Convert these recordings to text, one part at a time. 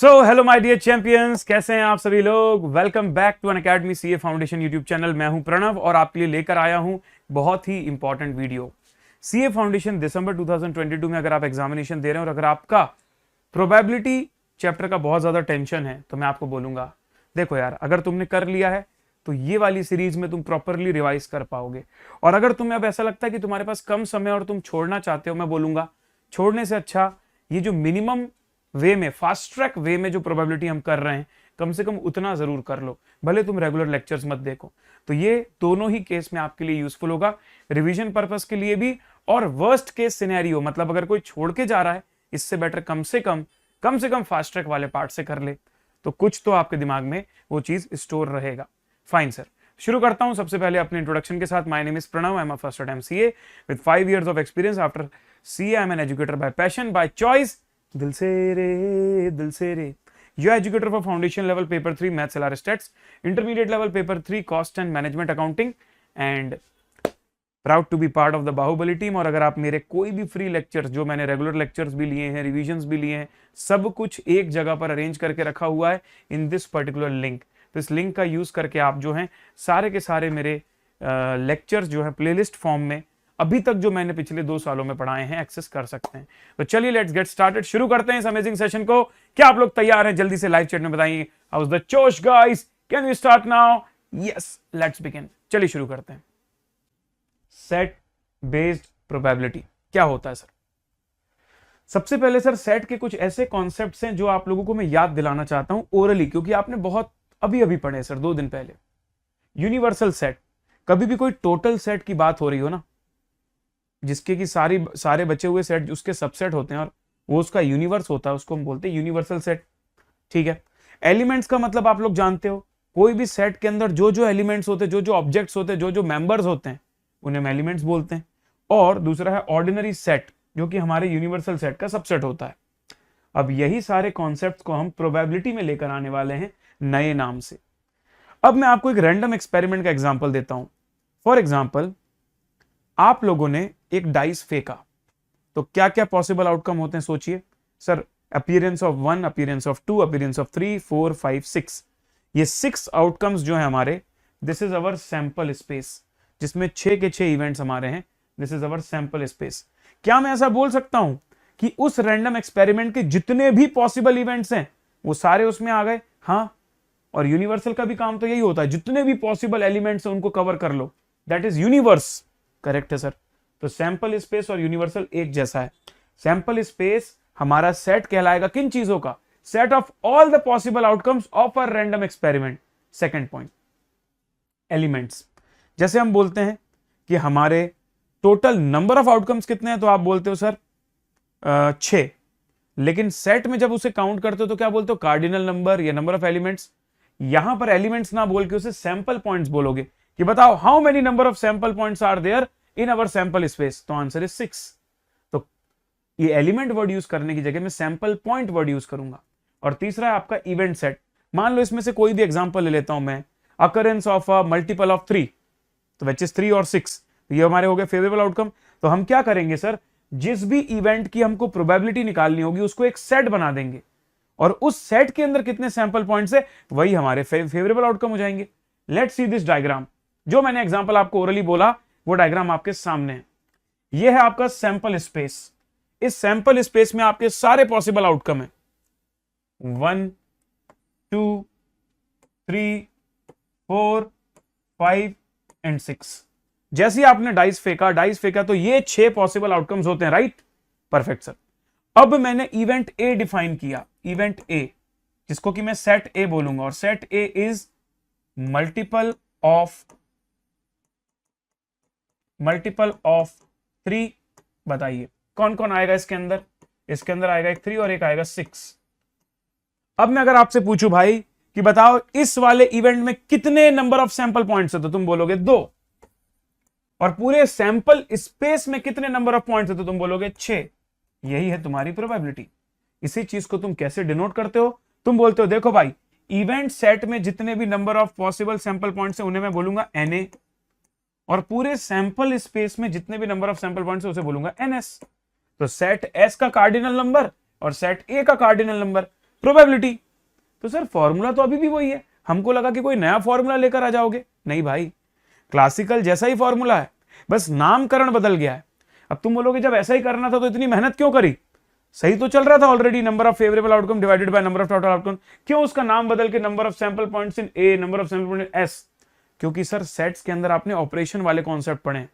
Hello my dear champions, कैसे हैं आप सभी लोग। Welcome back to Unacademy CA foundation YouTube channel. मैं हूं प्रणव और आपके लिए लेकर आया हूं बहुत ही इंपॉर्टेंट वीडियो। सीए फाउंडेशन दिसंबर 2022 में अगर आप एग्जामिनेशन दे रहे हैं और अगर आपका प्रोबेबिलिटी चैप्टर का बहुत ज्यादा टेंशन है तो मैं आपको बोलूंगा, देखो यार, अगर तुमने कर लिया है तो ये वाली सीरीज में तुम प्रॉपरली रिवाइज कर पाओगे। और अगर तुम्हें अब ऐसा लगता है कि तुम्हारे पास कम समय और तुम छोड़ना चाहते हो, मैं बोलूंगा छोड़ने से अच्छा ये जो मिनिमम वे में, फास्ट ट्रैक वे में जो प्रोबेबिलिटी हम कर रहे हैं, कम से कम उतना जरूर कर लो, भले तुम रेगुलर लेक्चर्स मत देखो। तो ये दोनों ही केस में आपके लिए यूजफुल होगा, रिवीजन पर्पस के लिए भी और वर्स्ट केस सिनेरियो, मतलब अगर कोई छोड़ के जा रहा है, इससे बेटर कम से कम फास्ट ट्रैक वाले पार्ट से कर ले, तो कुछ तो आपके दिमाग में वो चीज स्टोर रहेगा। फाइन सर, शुरू करता हूं सबसे पहले अपने इंट्रोडक्शन के साथ। My name is Pranav, I am a first attempt CA with 5 years of experience. After CA, I am an educator by passion, by choice. दिल से रे यू educator for foundation level paper 3 maths LR stats, intermediate level paper 3 cost and management accounting, and proud to be part of the Baahubali team. और अगर आप मेरे कोई भी फ्री लेक्चर्स, जो मैंने रेगुलर लेक्चर्स भी लिए हैं, रिविजन्स भी लिए हैं, सब कुछ एक जगह पर अरेंज करके रखा हुआ है इन दिस पर्टिकुलर लिंक। तो इस लिंक का यूज करके आप जो हैं सारे के सारे मेरे लेक्चर्स जो है प्लेलिस्ट फॉर्म में अभी तक जो मैंने पिछले 2 सालों में पढ़ाए हैं एक्सेस कर सकते हैं। तो चलिए लेट्स गेट स्टार्टेड, शुरू करते हैं इस अमेजिंग सेशन को। क्या आप लोग तैयार हैं? जल्दी से लाइव चैट में बताइए, हाउ इज द जोश guys, can we start now? Yes, let's begin. चलिए शुरू करते हैं। सेट बेस्ड प्रोबेबिलिटी क्या होता है सर? सबसे पहले सर, सेट के कुछ ऐसे कॉन्सेप्ट्स हैं जो आप लोगों को मैं याद दिलाना चाहता हूं ओरली, क्योंकि आपने बहुत अभी अभी पढ़े सर 2 दिन पहले। यूनिवर्सल सेट, कभी भी कोई टोटल सेट की बात हो रही हो ना, जिसके कि सारे बचे हुए सेट उसके सबसेट होते हैं और वो उसका यूनिवर्स होता है, उसको हम बोलते हैं यूनिवर्सल सेट। ठीक है। एलिमेंट्स का मतलब आप लोग जानते हो, कोई भी सेट के अंदर जो जो एलिमेंट्स होते हैं, जो जो ऑब्जेक्ट्स होते हैं, जो जो मेंबर्स होते हैं, उन्हें हम एलिमेंट्स बोलते हैं। और दूसरा है ऑर्डिनरी सेट, जो कि हमारे यूनिवर्सल सेट का सबसेट होता है। अब यही सारे कॉन्सेप्ट्स को हम प्रोबेबिलिटी में लेकर आने वाले हैं नए नाम से। अब मैं आपको एक रैंडम एक्सपेरिमेंट का एग्जांपल देता हूं। फॉर एग्जांपल, आप लोगों ने एक डाइस फेंका, तो क्या क्या पॉसिबल आउटकम होते हैं सोचिए sir. Appearance of 1, appearance of 2, appearance of 3, 4, 5, 6, ये 6 आउटकम्स जो है हमारे, this is our sample space, जिसमें 6 के 6 इवेंट्स हमारे हैं। This is our sample space. क्या मैं ऐसा बोल सकता हूं कि उस रैंडम एक्सपेरिमेंट के जितने भी पॉसिबल इवेंट्स हैं वो सारे उसमें आ गए? हाँ। और यूनिवर्सल का भी काम तो यही होता है, जितने भी पॉसिबल एलिमेंट्स हैं उनको कवर कर लो, दैट इज यूनिवर्स। करेक्ट है सर। तो सैंपल स्पेस और यूनिवर्सल एक जैसा है। सैंपल स्पेस हमारा सेट कहलाएगा किन चीजों का? Set of all the possible outcomes of a random experiment. Second point, elements. जैसे हम बोलते हैं कि हमारे टोटल नंबर ऑफ आउटकम्स कितने हैं, तो आप बोलते हो सर 6, लेकिन सेट में जब उसे काउंट करते हो तो क्या बोलते हो? कार्डिनल नंबर या नंबर ऑफ एलिमेंट्स। यहां पर एलिमेंट्स ना बोल के उसे सैंपल पॉइंट्स बोलोगे कि बताओ how many number of sample points are there in our sample space, तो आंसर इज 6। तो ये एलिमेंट वर्ड यूज करने की जगह मैं सैंपल पॉइंट वर्ड यूज करूंगा। और तीसरा है आपका इवेंट सेट। मान लो इसमें से कोई भी एग्जांपल ले लेता हूं मैं, occurrence of a multiple of 3, तो विच इज 3 और 6, तो ये हमारे हो गए फेवरेबल आउटकम। तो हम क्या करेंगे सर, जिस भी इवेंट की हमको प्रोबेबिलिटी निकालनी होगी उसको एक सेट बना देंगे, और उस सेट के अंदर कितने सैंपल पॉइंट्स है वही हमारे फेवरेबल आउटकम हो जाएंगे। Let's see this diagram. जो मैंने एग्जांपल आपको ओरली बोला वो डायग्राम आपके सामने है। ये है आपका सैंपल स्पेस। इस सैंपल स्पेस में आपके सारे पॉसिबल आउटकम है 1, 2, 3, 4, 5 एंड 6। जैसे ही आपने डाइस फेंका तो ये 6 पॉसिबल आउटकम्स होते हैं, राइट? Perfect sir. अब मैंने इवेंट ए डिफाइन किया, इवेंट ए, जिसको कि मैं सेट ए बोलूंगा, और set A is multiple of 3। बताइए कौन कौन आएगा इसके अंदर? इसके अंदर आएगा एक 3 और एक आएगा 6। अब मैं अगर आपसे पूछूं भाई कि बताओ इस वाले इवेंट में कितने नंबर ऑफ सैंपल पॉइंट्स है, तो तुम बोलोगे 2। और पूरे सैंपल स्पेस में कितने नंबर ऑफ पॉइंट्स है, तो तुम बोलोगे 6। यही है तुम्हारी प्रोबेबिलिटी। इसी चीज को तुम कैसे डिनोट करते हो? तुम बोलते हो देखो भाई, इवेंट सेट में जितने भी number of possible sample points है उन्हें मैं बोलूंगा Na, और पूरे सैंपल स्पेस में जितने भी नंबर ऑफ सैंपल पॉइंट्स है उसे बोलूंगा Ns। तो सेट S का कार्डिनल नंबर और सेट A का कार्डिनल नंबर, प्रोबेबिलिटी। तो सर फॉर्मूला तो अभी भी वही है, हमको लगा कि कोई नया फॉर्मूला लेकर आ जाओगे। नहीं भाई, क्लासिकल जैसा ही फॉर्मूला है, बस नामकरण बदल गया है। अब तुम बोलोगे जब ऐसा ही करना था तो इतनी मेहनत क्यों करी, सही तो चल रहा था already, number of favourable outcome divided by number of total outcome, क्यों उसका नाम बदल के number of sample points in A, number of sample point in S? क्योंकि सर सेट्स के अंदर आपने ऑपरेशन वाले कॉन्सेप्ट पढ़े,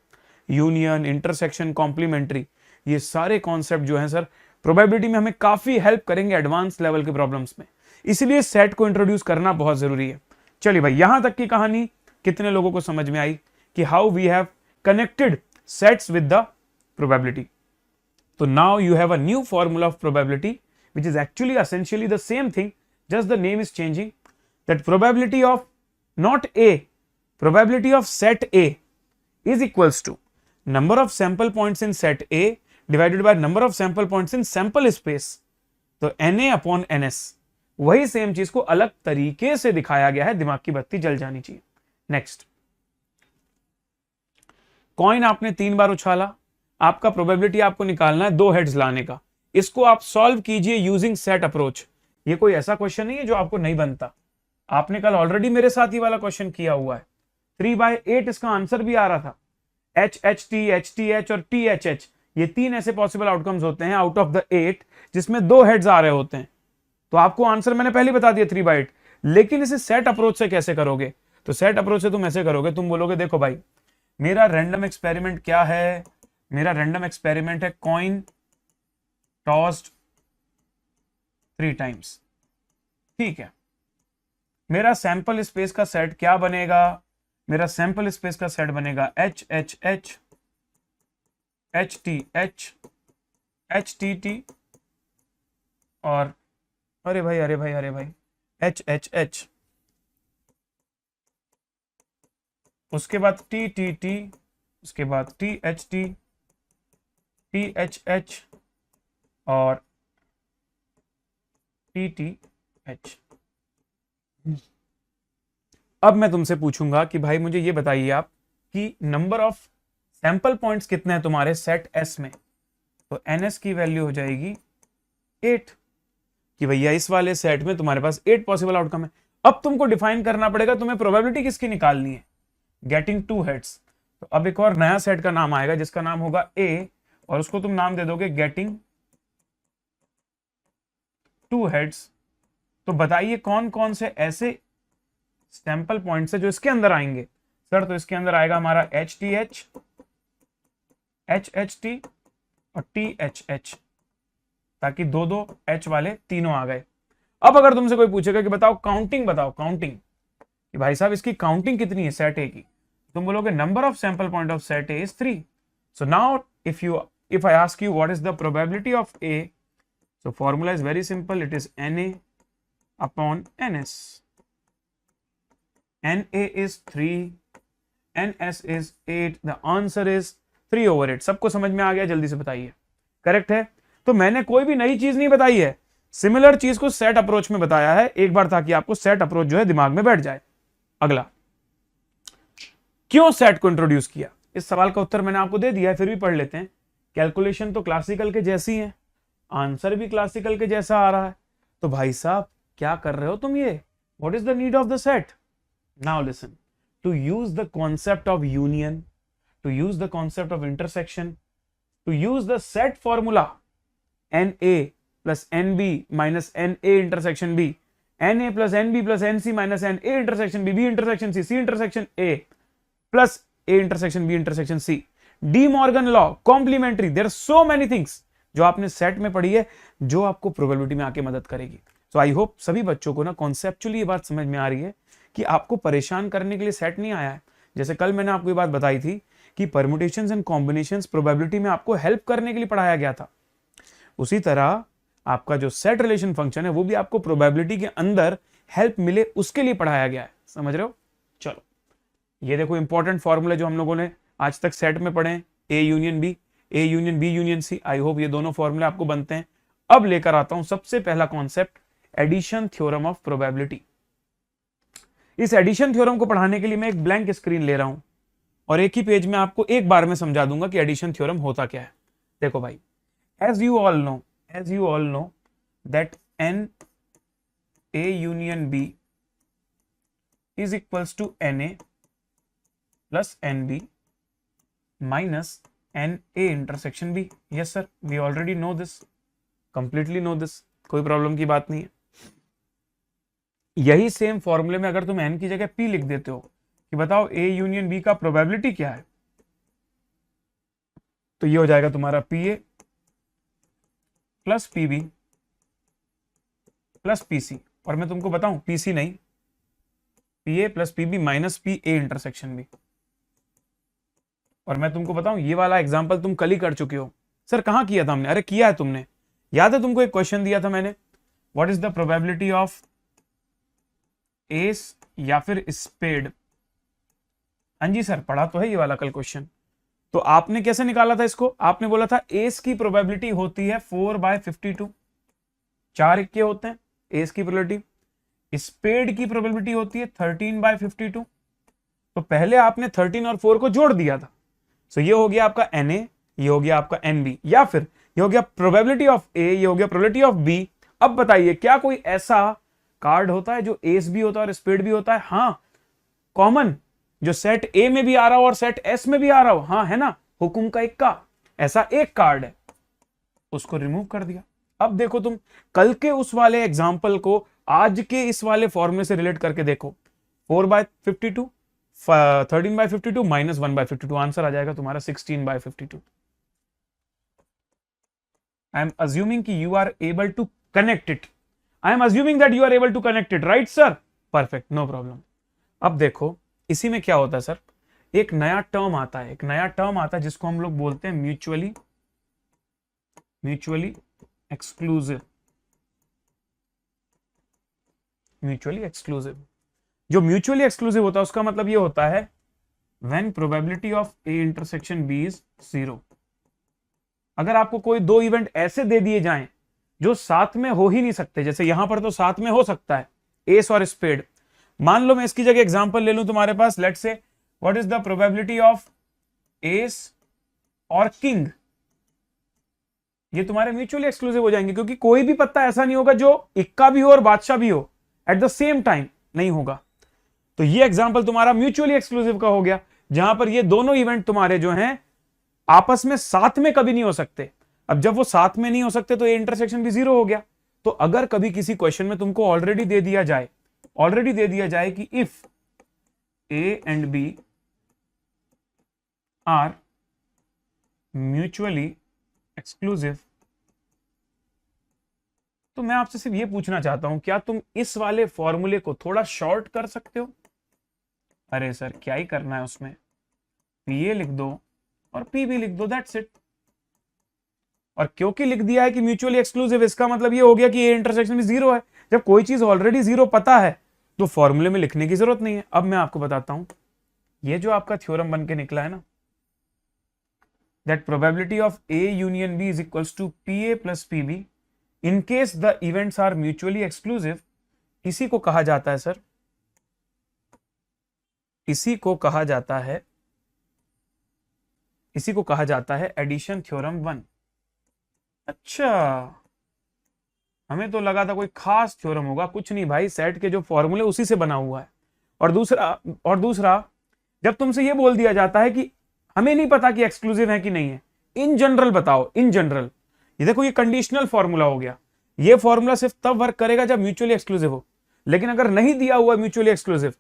यूनियन, इंटरसेक्शन, कॉम्प्लीमेंट्री, ये सारे कॉन्सेप्ट जो हैं सर प्रोबेबिलिटी में हमें काफी हेल्प करेंगे एडवांस लेवल के प्रॉब्लम्स में, इसलिए सेट को इंट्रोड्यूस करना बहुत जरूरी है। चलिए भाई, यहां तक की कहानी कितने लोगों को समझ में आई कि how we have connected sets with the probability? तो now you have a new formula of probability which is actually essentially the same thing, just the name is changing. That probability of not A, probability of set A is equals to number of sample points in set A divided by number of sample points in sample space. तो Na upon Ns, वही same चीज को अलग तरीके से दिखाया गया है, दिमाग की बत्ती जल जानी चाहिए। नेक्स्ट, कॉइन आपने 3 बार उछाला, आपका प्रोबेबिलिटी आपको निकालना है 2 हेड्स लाने का, इसको आप सॉल्व कीजिए यूजिंग सेट अप्रोच। ये कोई ऐसा क्वेश्चन नहीं है जो आपको नहीं बनता, आपने कल ऑलरेडी मेरे साथ ही वाला क्वेश्चन किया हुआ है। 3/8 इसका आंसर भी आ रहा था। HHT, HTH और THH, ये 3 ऐसे पॉसिबल आउटकम्स होते हैं आउट ऑफ द 8 जिसमें 2 हेड्स आ रहे होते हैं। तो आपको आंसर मैंने पहले बता दिया 3/8, लेकिन इसे सेट अप्रोच से कैसे करोगे? तो सेट अप्रोच से तुम ऐसे करोगे, तुम बोलोगे देखो भाई मेरा रैंडम एक्सपेरिमेंट क्या है, मेरा रैंडम एक्सपेरिमेंट है कॉइन टॉस्ड 3 टाइम्स, ठीक है। मेरा सैंपल स्पेस का सेट क्या बनेगा? मेरा सैंपल स्पेस का सेट बनेगा HHH, HTH, HTT और अरे भाई HHH, उसके बाद TTT, उसके बाद THT, THH और TTH। अब मैं तुमसे पूछूंगा कि भाई मुझे ये बताइए आप कि नंबर ऑफ सैंपल पॉइंट्स कितने हैं तुम्हारे सेट S में? तो NS की वैल्यू हो जाएगी 8, कि भैया इस वाले सेट में तुम्हारे पास 8 पॉसिबल आउटकम है। अब तुमको डिफाइन करना पड़ेगा तुम्हें प्रोबेबिलिटी किसकी निकालनी है, गेटिंग 2 हेड्स। तो अब एक और नया सेट का नाम आएगा जिसका नाम होगा A, और उसको तुम नाम दे दोगे गेटिंग 2 हेड्स। तो बताइए कौन कौन से ऐसे सैंपल पॉइंट्स है जो इसके अंदर आएंगे? सर तो इसके अंदर आएगा हमारा HTH, HHT और THH, ताकि 2-2 H वाले तीनों आ गए। अब अगर तुमसे कोई पूछेगा कि बताओ काउंटिंग, बताओ काउंटिंग, कि भाई साहब इसकी काउंटिंग कितनी है सेट ए की, तुम बोलोगे number of sample point of set A is 3। So now if I ask you what is the probability of A, so formula is very simple, it is Na upon Ns. Na is 3, Ns is 8, the answer is 3/8। सबको समझ में आ गया? जल्दी से बताइए, correct है? तो मैंने कोई भी नई चीज नहीं बताई है, सिमिलर चीज को सेट अप्रोच में बताया है एक बार, ताकि आपको सेट अप्रोच जो है दिमाग में बैठ जाए। अगला, क्यों सेट को इंट्रोड्यूस किया? इस सवाल का उत्तर मैंने आपको दे दिया है, फिर भी पढ़ लेते हैं। कैलकुलेशन तो क्लासिकल के जैसी है, आंसर भी क्लासिकल के जैसा आ रहा है, तो भाई साहब क्या कर रहे हो तुम ये? What is the need of the set? Now listen, to use the concept of union, to use the concept of intersection, to use the set formula NA plus NB minus NA intersection B, NA plus NB plus NC minus NA intersection B, B intersection C, C intersection A plus A intersection B intersection C, De Morgan law, complementary, there are so many things जो आपने set में पढ़ी है जो आपको probability में आके मदद करेगी। सो आई होप सभी बच्चों को ना कॉन्सेप्चुअली ये बात समझ में आ रही है कि आपको परेशान करने के लिए सेट नहीं आया है। जैसे कल मैंने आपको ये बात बताई थी कि परम्यूटेशंस एंड कॉम्बिनेशंस प्रोबेबिलिटी में आपको हेल्प करने के लिए पढ़ाया गया था, उसी तरह आपका जो सेट रिलेशन फंक्शन है वो भी आपको प्रोबेबिलिटी के अंदर हेल्प मिले उसके लिए पढ़ाया गया है। समझ रहे हो? चलो ये देखो इंपॉर्टेंट फॉर्मूले जो हम लोगों ने आज तक सेट में पढ़े, A union B, A union B union C. I hope ये दोनों फॉर्मूले आपको बनते हैं। अब लेकर आता हूं सबसे पहला concept, addition theorem of probability. इस एडिशन थ्योरम को पढ़ाने के लिए मैं एक ब्लैंक स्क्रीन ले रहा हूं और एक ही पेज में आपको एक बार में समझा दूंगा कि एडिशन थ्योरम होता क्या है। देखो भाई, as you all know that n A union B is equals to NA plus NB minus NA intersection B। Yes sir, we already know this, completely know this, कोई प्रॉब्लम की बात नहीं है। यही सेम फॉर्मूले में अगर तुम N की जगह P लिख देते हो कि बताओ A यूनियन B का प्रोबेबिलिटी क्या है, तो ये हो जाएगा तुम्हारा PA plus PB plus PC, और मैं तुमको बताऊं PC नहीं, PA plus PB minus PA intersection B। और मैं तुमको बताऊं ये वाला एग्जांपल तुम कल ही कर चुके हो। सर कहां किया था हमने? अरे किया है तुमने, याद है तुमको एक क्वेश्चन दिया था मैंने, what is the probability of S या फिर स्पेड। हाँ जी सर, पढ़ा तो है ये वाला कल क्वेश्चन। तो आपने कैसे निकाला था इसको? आपने बोला था एस की प्रोबेबिलिटी होती है 4/52, 4 इक्के होते हैं एस की प्रोबेबिलिटी, स्पेड की प्रोबेबिलिटी होती है 13/52। तो पहले आपने 13 और 4 को जोड़ दिया था, सो ये हो गया आपका Na, ये हो गया आपका Nb, या फिर ये हो गया प्रोबेबिलिटी ऑफ A, ये हो गया प्रोबेबिलिटी ऑफ B। अब बताइए क्या कोई ऐसा कार्ड होता है जो एस भी होता है और स्पेड भी होता है? हाँ, कॉमन, जो सेट ए में भी आ रहा हो और सेट एस में भी आ रहा हो, हाँ है ना, हुकुम का इक्का, ऐसा एक कार्ड है, उसको रिमूव कर दिया। अब देखो तुम कल के उस वाले एग्जाम्पल को आज के इस वाले फॉर्मूले से रिलेट करके देखो, 4/52, 13/52 माइनस 1/52, आंसर आ जाएगा तुम्हारा 16/52। आई एम अज्यूमिंग कि you are able to connect it, I am assuming that you are able to connect it, right sir? Perfect, no problem. अब देखो इसी में क्या होता है सर, एक नया टर्म आता है, एक नया टर्म आता है जिसको हम लोग बोलते हैं म्यूचुअली एक्सक्लूसिव। म्यूचुअली एक्सक्लूसिव, जो म्यूचुअली एक्सक्लूसिव होता है उसका मतलब ये होता है when probability of A intersection B is 0। अगर आपको कोई दो इवेंट ऐसे दे दिए जाएं जो साथ में हो ही नहीं सकते, जैसे यहां पर तो साथ में हो सकता है एस और स्पेड, मान लो मैं इसकी जगह एग्जांपल ले लूं तुम्हारे पास, let's say what is the probability of ace or king, ये तुम्हारे म्यूचुअली एक्सक्लूसिव हो जाएंगे, क्योंकि कोई भी पत्ता ऐसा नहीं होगा जो इक्का भी हो और बादशाह भी हो एट द सेम टाइम, नहीं होगा। तो ये एग्जांपल तुम्हारा म्यूचुअली एक्सक्लूसिव का हो गया, जहां पर ये दोनों इवेंट तुम्हारे जो हैं आपस में साथ में कभी नहीं हो सकते। अब जब वो साथ में नहीं हो सकते तो ये इंटरसेक्शन भी 0 हो गया। तो अगर कभी किसी क्वेश्चन में तुमको ऑलरेडी दे दिया जाए कि if A and B are mutually exclusive, तो मैं आपसे सिर्फ ये पूछना चाहता हूं, क्या तुम इस वाले फॉर्मूले को थोड़ा शॉर्ट कर सकते हो? अरे सर क्या ही करना है उसमें, पीए लिख दो और पी भी लिख दो, दैट्स इट। और क्योंकि लिख दिया है कि म्यूचुअली एक्सक्लूसिव, इसका मतलब ये हो गया कि ए इंटरसेक्शन भी 0 है। जब कोई चीज ऑलरेडी 0 पता है तो फॉर्मूले में लिखने की जरूरत नहीं है। अब मैं आपको बताता हूं, ये जो आपका थ्योरम बन के निकला है ना, that probability of A union B is equals to PA plus PB in case the events are mutually exclusive, इसी को कहा जाता है सर, इसी को कहा जाता है एडिशन थ्योरम 1। अच्छा, हमें तो लगा था कोई खास थ्योरम होगा, कुछ नहीं भाई, सेट के जो फॉर्मूले उसी से बना हुआ है। और दूसरा जब तुमसे ये बोल दिया जाता है कि हमें नहीं पता कि एक्सक्लूसिव है कि नहीं है, इन जनरल बताओ, इन जनरल, ये देखो ये कंडीशनल फॉर्मूला हो गया। ये फॉर्मूला सिर्फ तब वर्क करेगा जब म्यूचुअली एक्सक्लूसिव हो, लेकिन अगर नहीं दिया हुआ म्यूचुअली एक्सक्लूसिव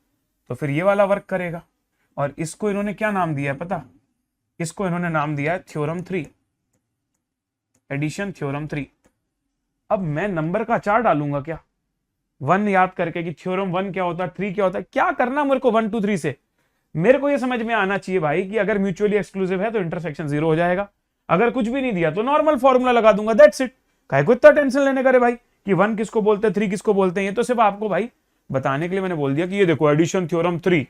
तो फिर ये वाला वर्क करेगा। और इसको इन्होंने क्या नाम दिया है पता? इसको इन्होंने नाम दिया है थ्योरम 3, एडिशन थ्योरम 3। अब मैं नंबर का 4 डालूंगा क्या 1 याद करके कि थ्योरम 1 क्या होता है, 3 क्या होता है, क्या करना मेरे को 1 2 3 से? मेरे को ये समझ में आना चाहिए भाई कि अगर म्यूचुअली एक्सक्लूसिव है तो इंटरसेक्शन 0 हो जाएगा, अगर कुछ भी नहीं दिया तो नॉर्मल फॉर्मूला लगा दूंगा, दैट्स इट। काहे को इतना टेंशन लेने का रे भाई कि 1 किसको बोलते हैं 3 किसको बोलते हैं, ये तो सिर्फ आपको भाई बताने के लिए मैंने बोल दिया कि ये देखो एडिशन थ्योरम 3,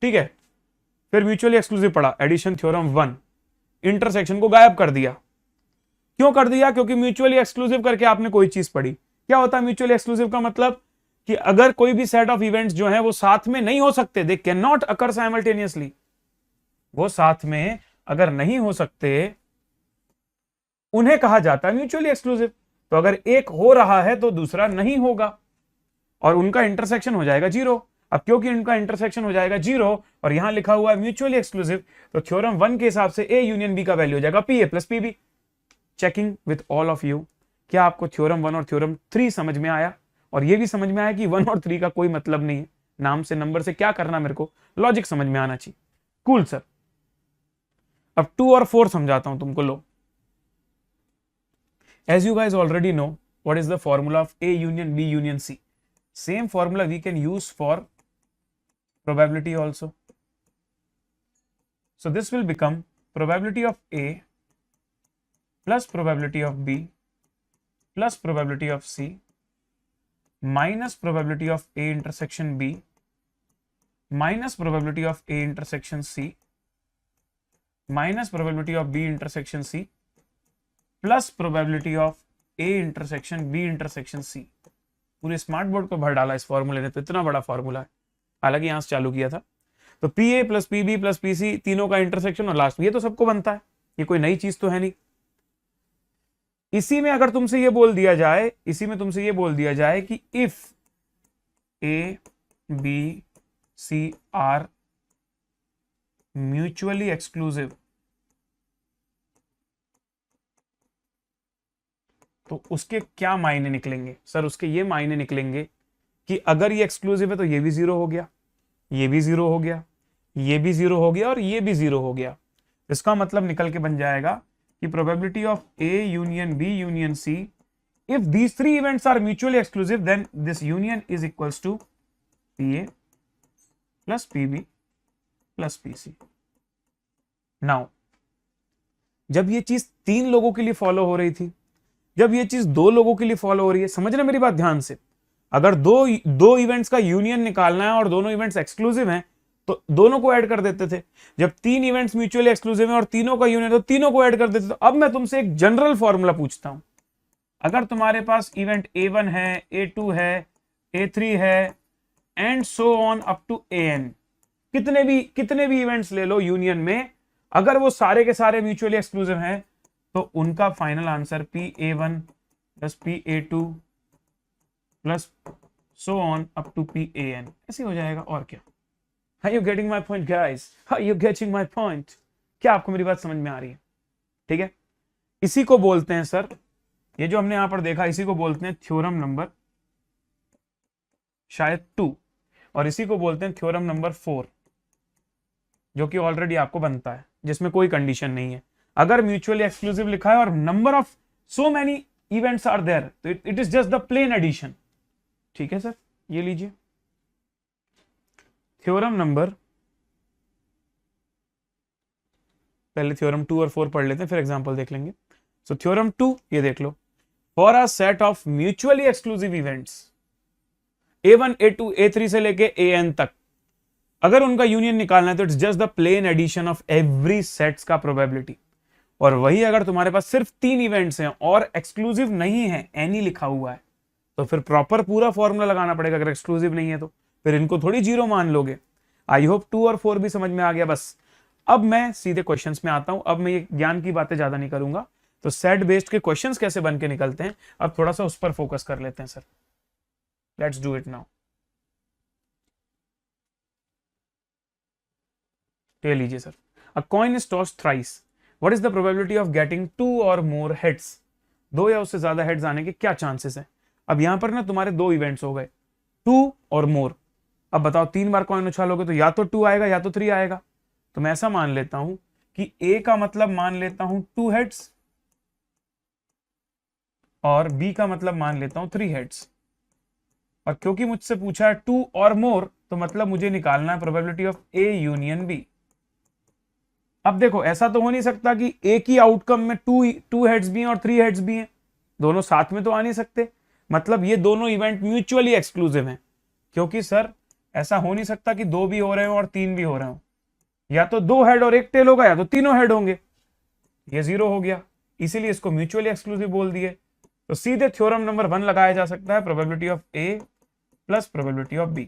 ठीक है। फिर म्यूचुअली एक्सक्लूसिव पढ़ा, एडिशन थ्योरम 1, इंटरसेक्शन को गायब कर दिया। क्यों कर दिया? क्योंकि म्यूचुअली एक्सक्लूसिव करके आपने कोई चीज पढ़ी। क्या होता है म्यूचुअली एक्सक्लूसिव का मतलब? कि अगर कोई भी सेट ऑफ इवेंट्स जो है वो साथ में नहीं हो सकते, they can not occur simultaneously, वो साथ में अगर नहीं हो सकते उन्हें कहा जाता है म्यूचुअली एक्सक्लूसिव। तो अगर एक हो रहा है तो दूसरा नहीं होगा, और उनका इंटरसेक्शन हो जाएगा 0। अब क्योंकि उनका इंटरसेक्शन हो जाएगा 0 और यहां लिखा हुआ है म्यूचुअली एक्सक्लूसिव, तो थ्योरम 1 के हिसाब से ए यूनियन बी का वैल्यू हो जाएगा P A plus P B. Checking with all of you, क्या आपको थ्योरम 1 और थ्योरम 3 समझ में आया? और ये भी समझ में आया कि 1 और 3 का कोई मतलब नहीं है, नाम से नंबर से क्या करना, मेरे को लॉजिक समझ में आना चाहिए। Cool sir. अब 2 और 4 समझाता हूं तुमको। लो, as you guys already know what is the formula of A union B union C, same formula we can use for probability also. So this will become probability of A plus probability of B plus probability of C minus probability of A intersection B minus probability of A intersection C minus probability of B intersection C plus probability of A intersection B intersection C। पूरे smart board को भर डाला इस फॉर्मूले ने, तो इतना बड़ा फॉर्मूला है, हालांकि यहां से चालू किया था। तो P A plus P B plus P C, तीनों का इंटरसेक्शन और लास्ट में, ये तो सबको बनता है, ये कोई नई चीज तो है नहीं। इसी में अगर तुमसे ये बोल दिया जाए, इसी में तुमसे ये बोल दिया जाए कि if A B C are mutually exclusive, तो उसके क्या मायने निकलेंगे? सर उसके ये मायने निकलेंगे कि अगर ये एक्सक्लूसिव है तो ये भी 0 हो गया, ये भी 0 हो गया, ये भी 0 हो गया और ये भी 0 हो गया। इसका मतलब निकल के बन जाएगा कि probability of A union B union C, if these 3 events are mutually exclusive, then this union is equals to P A plus P B plus P C. Now जब ये चीज 3 लोगों के लिए फॉलो हो रही थी, जब ये चीज 2 लोगों के लिए फॉलो हो रही है, समझना मेरी बात ध्यान से, अगर दो इवेंट्स का यूनियन निकालना है और दोनों इवेंट्स एक्सक्लूसिव हैं तो दोनों को ऐड कर देते थे। जब 3 इवेंट्स म्यूचुअली एक्सक्लूसिव हैं और तीनों का यूनियन, तो तीनों को ऐड कर देते थे। तो अब मैं तुमसे एक जनरल फॉर्मूला पूछता हूं, अगर तुम्हारे पास इवेंट A1 है, A2 है, A3 है and so on up to AN, कितने भी इवेंट्स ले लो यूनियन में, अगर वो सारे के सारे म्यूचुअली एक्सक्लूसिव हैं तो उनका final answer PA1 plus PA2 plus so on up to PAN ऐसे हो जाएगा। और क्या? Are you getting my point guys? Are you getting my point? क्या आपको मेरी बात समझ में आ रही है? ठीक है, इसी को बोलते हैं सर, ये जो हमने यहां पर देखा, इसी को बोलते हैं थ्योरम नंबर शायद 2, और इसी को बोलते हैं थ्योरम नंबर 4, जो कि ऑलरेडी आपको बनता है, जिसमें कोई कंडीशन नहीं है। अगर म्यूचुअली एक्सक्लूसिव लिखा है और number of so many events are there, तो it is just the plain addition. ठीक है सर, ये लीजिए थ्योरम नंबर, पहले थ्योरम 2 और 4 पढ़ लेते हैं, फिर एग्जांपल देख लेंगे। सो थ्योरम 2 ये देख लो, for a set of mutually exclusive events A1 A2 A3 से लेके AN तक, अगर उनका यूनियन निकालना है तो it's just the plain addition of every sets का प्रोबेबिलिटी। और वही अगर तुम्हारे पास सिर्फ 3 इवेंट्स हैं और एक्सक्लूसिव नहीं है, एनी लिखा हुआ है, तो फिर प्रॉपर पूरा फॉर्मूला लगाना पड़ेगा। अगर एक्सक्लूसिव नहीं है तो फिर इनको थोड़ी 0 मान लोगे। आई होप 2 और 4 भी समझ में आ गया। बस अब मैं सीधे क्वेश्चंस में आता हूं। अब मैं ये ज्ञान की बातें ज्यादा नहीं करूंगा, तो सेट बेस्ड के क्वेश्चंस कैसे बन के निकलते हैं अब थोड़ा सा उस पर फोकस कर लेते हैं sir. Let's do it now. ये लीजिए sir, a coin is tossed thrice, what is the probability of getting 2 और मोर हेड्स? 2 या उससे ज्यादा हेड्स आने के क्या चांसेस हैं? अब यहां पर ना तुम्हारे 2 इवेंट्स हो गए, 2 और मोर। अब बताओ 3 बार कॉइन उछालोगे तो या तो 2 आएगा या तो 3 आएगा। तो मैं ऐसा मान लेता हूं कि A का मतलब मान लेता हूं 2 हेड्स और B का मतलब मान लेता हूं 3 हेड्स। और क्योंकि मुझसे पूछा है 2 और मोर, तो मतलब मुझे निकालना है probability of A union B। अब देखो ऐसा तो हो नहीं सकता कि एक ही आउटकम में 2 हेड्स भी हैं और 3 हेड्स भी हैं, दोनों साथ में तो आ नहीं सकते। मतलब ये दोनों इवेंट म्यूचुअली एक्सक्लूसिव हैं, क्योंकि सर ऐसा हो नहीं सकता कि 2 भी हो रहे हो और 3 भी हो रहे हो। या तो 2 हेड और 1 टेल होगा या तो तीनों हेड होंगे। ये 0 हो गया, इसीलिए इसको म्यूचुअली एक्सक्लूसिव बोल दिए। तो सीधे थ्योरम नंबर 1 लगाया जा सकता है, probability of A plus probability of B।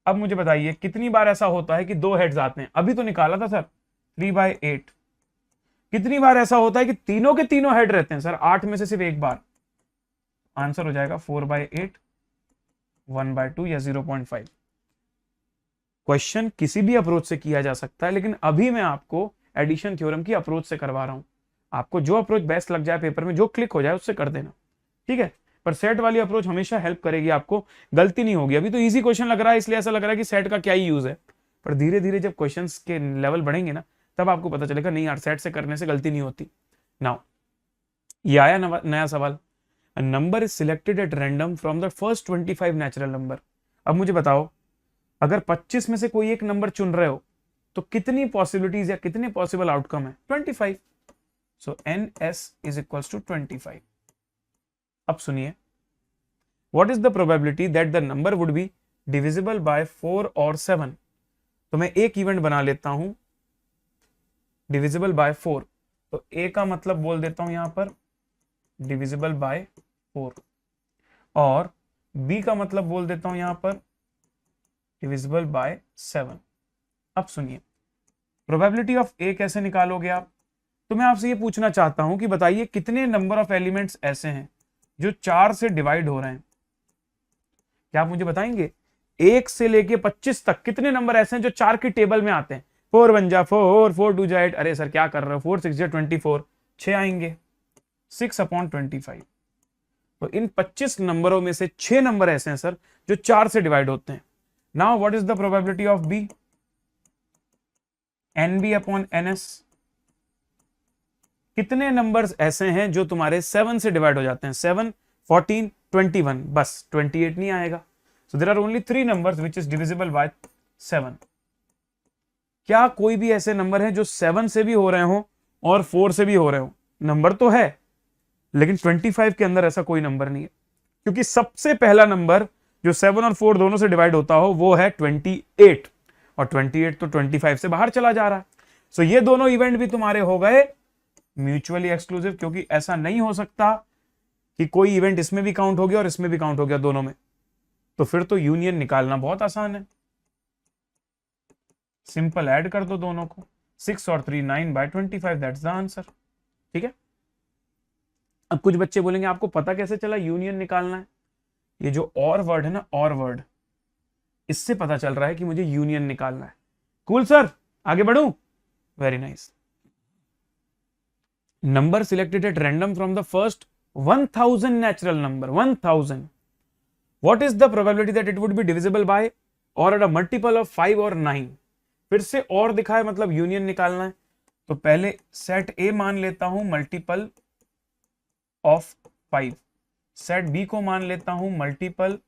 अब मुझे बताइए कितनी बार ऐसा होता है कि 2 हेड्स आते हैं? अभी तो निकाला था सर 3/8। कितनी बार ऐसा होता है कि तीनों के तीनों हेड रहते हैं? सर 8 में से सिर्फ 1 बार। आंसर हो जाएगा 4/8 1/2 या 0.5। क्वेश्चन किसी भी अप्रोच से किया जा सकता है, लेकिन अभी मैं आपको एडिशन थ्योरम की अप्रोच से करवा रहा हूं। आपको जो अप्रोच बेस्ट लग जाए पेपर में, जो क्लिक हो जाए उससे कर देना, ठीक है। पर सेट वाली अप्रोच हमेशा हेल्प करेगी, आपको गलती नहीं होगी। अभी तो इजी क्वेश्चन लग रहा है इसलिए ऐसा लग रहा है कि सेट का क्या ही यूज है, पर धीरे धीरे जब क्वेश्चंस के लेवल बढ़ेंगे ना, तब आपको पता चलेगा नहीं यार, सेट से करने से गलती नहीं होती। नाउ ये आया नया सवाल, a number is selected at random from the first 25 natural number. अब मुझे बताओ, अगर 25 में से कोई एक नंबर चुन रहे हो तो कितनी पॉसिबिलिटीज या कितने पॉसिबल आउटकम है? 25। सो ns इज इक्वल्स टू 25। अब सुनिए, what is the probability that the number would be divisible bye 4 और 7? तो मैं एक इवेंट बना लेता हूं, डिविजिबल बाय 4। तो a का मतलब बोल देता हूं यहां पर डिविजिबल बाय 4, और b का मतलब बोल देता हूं यहां पर डिविजिबल बाय 7। अब सुनिए, प्रोबेबिलिटी ऑफ a कैसे निकालोगे आप? तो मैं आपसे ये पूछना चाहता हूं कि बताइए कितने नंबर ऑफ एलिमेंट्स ऐसे हैं जो 4 से डिवाइड हो रहे हैं? क्या आप मुझे बताएंगे 1 से लेके 25 तक कितने नंबर ऐसे हैं जो 4 की टेबल में आते हैं? 4 1 जा 4, 4 2 जा 8। अरे सर क्या कर रहे हो, 4 6 जा 24, 6 आएंगे, 6/25। तो इन 25 नंबरों में से 6 नंबर ऐसे हैं सर जो 4 से डिवाइड होते हैं। Now what is the probability of B? NB/NS। कितने नंबर्स ऐसे हैं जो तुम्हारे 7 से डिवाइड हो जाते हैं? 7, 14, 21, बस 28 नहीं आएगा। So there are only 3 numbers which is divisible by 7। क्या कोई भी ऐसे नंबर हैं जो 7 से भी हो रहे हो और 4 से भी हो रहे हो? नंबर तो है, लेकिन 25 के अंदर ऐसा कोई नंबर नहीं है, क्योंकि सबसे पहला नंबर जो 7 और 4 दोनों से डिवाइड होता हो वो है 28, और 28 तो 25 से बाहर चला जा रहा है। सो ये दोनों इवेंट भी तुम्हारे हो गए म्यूचुअली एक्सक्लूसिव, क्योंकि ऐसा नहीं हो सकता कि कोई इवेंट इसमें भी काउंट हो गया और इसमें भी काउंट हो गया दोनों में। तो फिर तो यूनियन निकालना बहुत आसान है, सिंपल ऐड कर दो दोनों को, 6 और 3 9/25, दैट्स द आंसर। ठीक है। अब कुछ बच्चे बोलेंगे आपको पता कैसे चला यूनियन निकालना है? ये जो और वर्ड है ना, और वर्ड, इससे पता चल रहा है कि मुझे यूनियन निकालना है। कूल सर, आगे बढ़ूं? Very nice. Number selected at random from the first 1000 natural number, 1000। What is the probability that it would be divisible by or a multiple of 5 और 9? फिर से और दिखाए मतलब यूनियन निकालना है। तो पहले सेट ए मान लेता हूं मल्टीपल ऑफ 5, सेट बी को मान लेता हूं मल्टीपल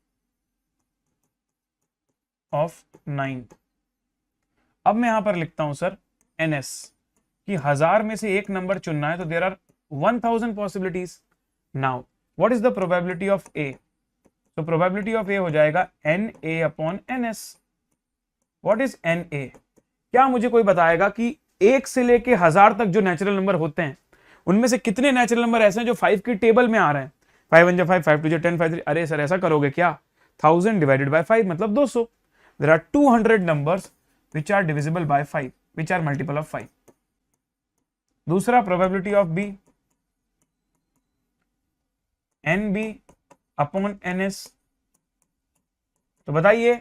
ऑफ 9। अब मैं यहां पर लिखता हूं सर NS, कि 1000 में से एक नंबर चुनना है, तो there are 1000 possibilities. Now what is the probability of A? तो प्रोबेबिलिटी ऑफ ए हो जाएगा NA/NS। What is NA? क्या मुझे कोई बताएगा कि 1 से लेके 1000 तक जो नेचुरल नंबर होते हैं उनमें से कितने नेचुरल नंबर ऐसे हैं जो 5 की टेबल में आ रहे हैं? 5 1 जा 5, 5 2 जा 10, 5 3। अरे सर ऐसा करोगे क्या? 1000 डिवाइडेड बाय 5 मतलब 200। There are 200 numbers which are divisible by 5, which are multiple of 5। दूसरा प्रोबेबिलिटी ऑफ बी, NB/NS। तो बताइए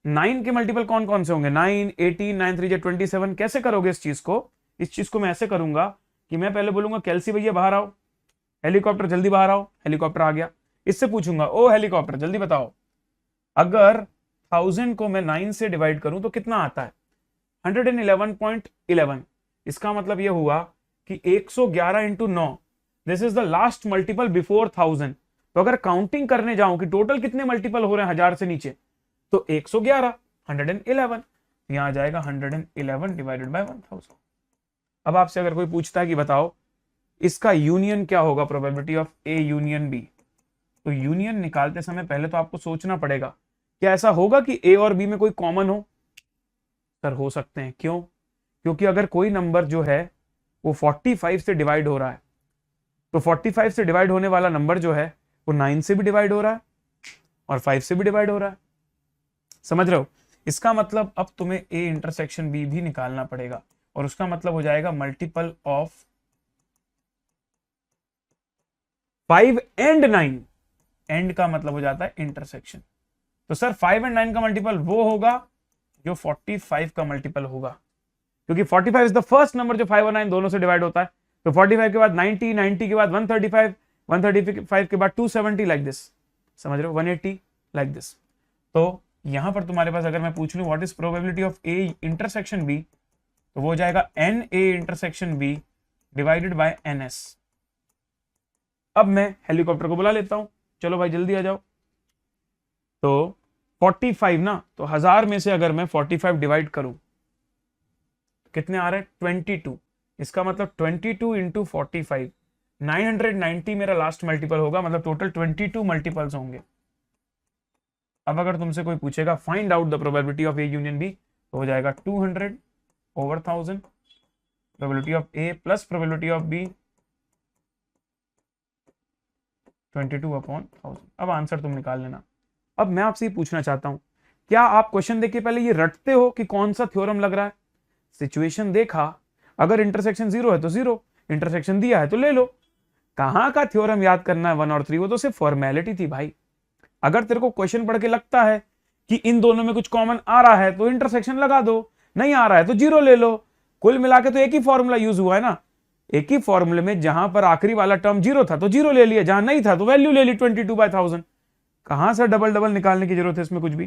9 के मल्टीपल कौन कौन से होंगे? 9, 18, 9 3 जा 27। कैसे करोगे इस चीज को? इस चीज को मैं ऐसे करूंगा कि मैं पहले बोलूंगा कैल्सी भैया बाहर आओ, हेलीकॉप्टर जल्दी बाहर आओ। हेलीकॉप्टर आ गया। इससे पूछूंगा ओ हेलीकॉप्टर जल्दी बताओ, अगर 1000 को मैं 9 से डिवाइड करूं तो कितना आता है? 111.11। इसका मतलब यह हुआ कि 111 into 9, this is the last multiple before 1000। तो अगर काउंटिंग करने जाऊं कि टोटल कितने मल्टीपल हो रहे हैं 1000 से नीचे, तो 111, 111, यहां आ जाएगा 111 डिवाइडेड बाय 1000। अब आपसे अगर कोई पूछता है कि बताओ इसका यूनियन क्या होगा, probability of A union B, तो यूनियन निकालते समय पहले तो आपको सोचना पड़ेगा क्या ऐसा होगा कि ए और बी में कोई कॉमन हो? सर हो सकते हैं। क्यों? क्योंकि अगर कोई नंबर जो है वो 45 से डिवाइड हो रहा है, तो 45 से डिवाइड होने वाला नंबर जो है वो 9 से भी डिवाइड हो रहा है और 5 से भी डिवाइड हो रहा है। समझ रहे हो? इसका मतलब अब तुम्हें ए इंटरसेक्शन बी भी निकालना पड़ेगा, और उसका मतलब हो जाएगा मल्टीपल ऑफ 5 एंड 9। एंड का मतलब हो जाता है इंटरसेक्शन। तो सर 5 और 9 का मल्टीपल वो होगा जो 45 का मल्टीपल होगा, क्योंकि 45 इज द फर्स्ट नंबर जो 5 और 9 दोनों से डिवाइड होता है। तो 45 के बाद 90, 90 के बाद 135, 135 के बाद 270 लाइक दिस, समझ रहे हो, 180 लाइक दिस। तो यहां पर तुम्हारे पास अगर मैं पूछ लूं what is probability of A intersection B, तो वो हो जाएगा N A intersection B divided by N S. अब मैं हेलीकॉप्टर को बुला लेता हूं, चलो भाई जल्दी आ जाओ। तो 45 ना, तो 1000 में से अगर मैं 45 डिवाइड करूं तो कितने आ रहे हैं 22। इसका मतलब 22 इंटू 45, 990 मेरा लास्ट मल्टीपल होगा, मतलब टोटल 22 मल्टीपल्स होंगे। अब अगर तुमसे कोई पूछेगा find out the probability of A union B, तो हो जाएगा 200 over 1000 probability of A plus probability of B 22/1000। अब आंसर तुम निकाल लेना। अब मैं आपसे ये पूछना चाहता हूं, क्या आप क्वेश्चन देख के पहले ये रटते हो कि कौन सा थ्योरम लग रहा है? सिचुएशन देखा, अगर इंटरसेक्शन 0 है तो 0, इंटरसेक्शन दिया है तो ले लो। कहां का थ्योरम याद करना है 1 और 3, वो तो सिर्फ फॉर्मेलिटी थी भाई। अगर तेरे को क्वेश्चन पढ़ के लगता है कि इन दोनों में कुछ कॉमन आ रहा है तो इंटरसेक्शन लगा दो, नहीं आ रहा है तो 0 ले लो। कुल मिला के तो एक ही फॉर्मूला यूज हुआ है ना, एक ही फॉर्मूले में जहां पर आखिरी वाला टर्म 0 था तो 0 ले लिया, जहां नहीं था तो वैल्यू ले ली 22/1000। कहां से डबल डबल निकालने की जरूरत है इसमें कुछ भी,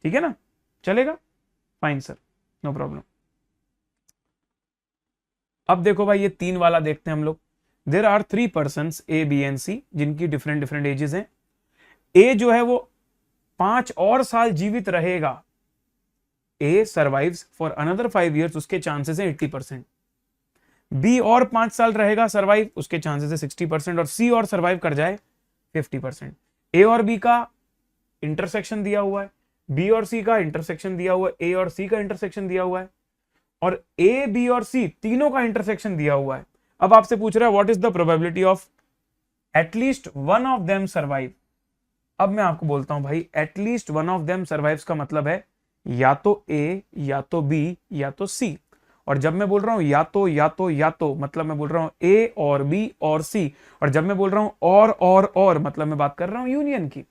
ठीक है ना, चलेगा, फाइन सर, नो प्रॉब्लम। अब देखो भाई ये 3 वाला देखते हैं हम लोग। There are 3 persons A B and C जिनकी डिफरेंट डिफरेंट एजेस हैं। ए जो है वो 5 और साल जीवित रहेगा, ए सर्वाइव्स फॉर अनदर 5 years, उसके चांसेस है 80%। बी और 5 साल रहेगा सर्वाइव, उसके चांसेस है 60%। और सी और सर्वाइव कर जाए 50%। ए और बी का इंटरसेक्शन दिया हुआ है, बी और सी का इंटरसेक्शन दिया हुआ है, ए और सी का इंटरसेक्शन दिया हुआ है, और ए बी और सी तीनों का इंटरसेक्शन दिया हुआ है। अब आपसे पूछ रहा है what is the probability of at least one of them survive. अब मैं आपको बोलता हूं भाई at least one of them survives का मतलब है या तो ए या तो बी या तो सी। और जब मैं बोल रहा हूं या तो मतलब मैं बोल रहा हूं ए और बी और सी। और जब मैं बोल रहा हूं और मतलब मैं बात कर रहा हूं यूनियन की।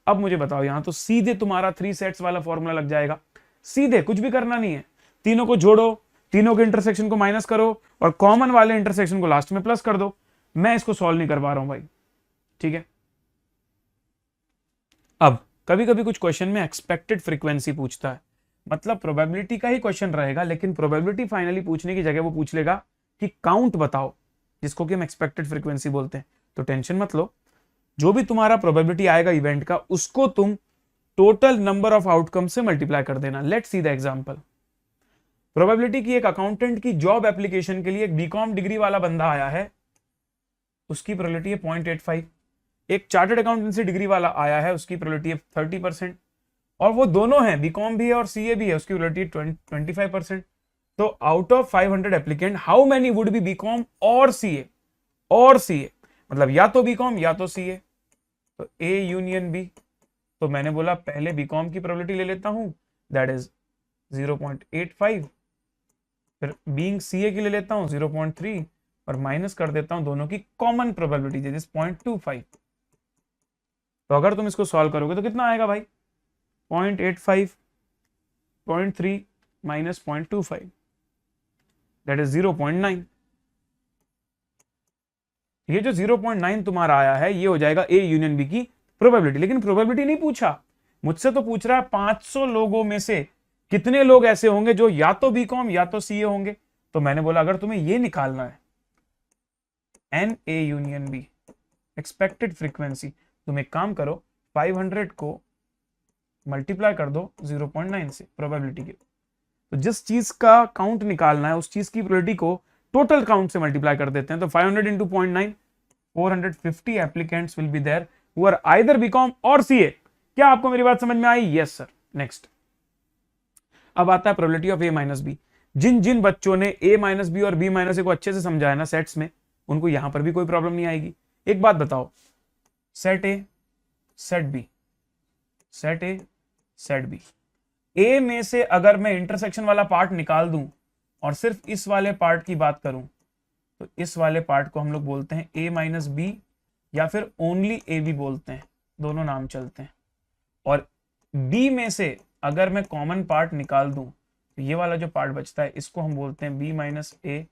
अब मुझे बताओ, यहां तो सीधे तुम्हारा 3 सेट्स वाला फॉर्मूला लग जाएगा, सीधे, कुछ भी करना नहीं है। तीनों को जोड़ो, तीनों के इंटरसेक्शन को माइनस करो और कॉमन वाले इंटरसेक्शन को लास्ट में प्लस कर दो। मैं इसको सॉल्व नहीं कर पा रहा हूं भाई, ठीक है। अब कभी कभी कुछ क्वेश्चन में एक्सपेक्टेड फ्रीक्वेंसी पूछता है, मतलब प्रोबेबिलिटी का ही क्वेश्चन रहेगा, लेकिन प्रोबेबिलिटी फाइनली पूछने की जगह वो पूछ लेगा कि काउंट बताओ, जिसको कि हम एक्सपेक्टेड फ्रीक्वेंसी बोलते हैं। तो टेंशन मत लो, जो भी तुम्हारा प्रोबेबिलिटी आएगा इवेंट का, उसको तुम टोटल नंबर ऑफ आउटकम से मल्टीप्लाई कर देना। Let's see the example. Probability की एक अकाउंटेंट की जॉब एप्लीकेशन के लिए एक बीकॉम डिग्री वाला बंदा आया है, उसकी प्रोबेबिलिटी है 0.85। एक चार्टर्ड अकाउंटेंसी डिग्री वाला आया है, उसकी प्रोबेबिलिटी है 30%। और वो दोनों हैं, बीकॉम भी है और सीए भी है, उसकी प्रोबेबिलिटी 25%। तो out of 500 applicant how many would be BCom और सीए? और सीए मतलब या तो बीकॉम या तो सीए। तो ए यूनियन बी, तो मैंने बोला पहले बीकॉम की प्रोबेबिलिटी ले लेता हूं, दैट इज 0.85, फिर बीइंग सीए की ले लेता हूं 0.3 और माइनस कर देता हूं दोनों की कॉमन प्रोबेबिलिटी दैट इज 0.25। तो अगर तुम इसको सॉल्व करोगे तो कितना आएगा भाई? 0.85, 0.3 माइनस 0.25 दैट इज 0.9। ये जो 0.9 तुम्हारा आया है ये हो जाएगा ए यूनियन बी की प्रोबेबिलिटी। लेकिन प्रोबेबिलिटी नहीं पूछा मुझसे, तो पूछ रहा है 500 लोगों में से कितने लोग ऐसे होंगे जो या तो बीकॉम या तो सीए होंगे। तो मैंने बोला अगर तुम्हें ये निकालना है N A union B expected frequency, तुम एक काम करो 500 को मल्टीप्लाई कर दो 0.9 से प्रोबेबिलिटी के। तो जिस चीज का काउंट निकालना है उस चीज की प्रोबेबिलिटी को टोटल काउंट से मल्टीप्लाई कर देते हैं। तो 500 into 0.9, 450 applicants will be there who are either BCom और सीए। क्या आपको मेरी बात समझ में आई? Yes sir. नेक्स्ट, अब आता है probability of A minus B. जिन जिन बच्चों ने ए माइनस बी और बी माइनस ए को अच्छे से समझा है ना सेट्स में, उनको यहां पर भी कोई प्रॉब्लम नहीं आएगी। एक बात बताओ, set A, set B, set A, set B, A में से अगर मैं इंटरसेक्शन वाला पार्ट निकाल दूं और सिर्फ इस वाले पार्ट की बात करूं, तो इस वाले पार्ट को हम लोग बोलते हैं ए माइनस बी या फिर ओनली ए बी बोलते हैं, दोनों नाम चलते हैं। और बी में से अगर मैं कॉमन पार्ट निकाल दूं तो ये वाला जो पार्ट बचता है इसको हम बोलते हैं बी माइनस ए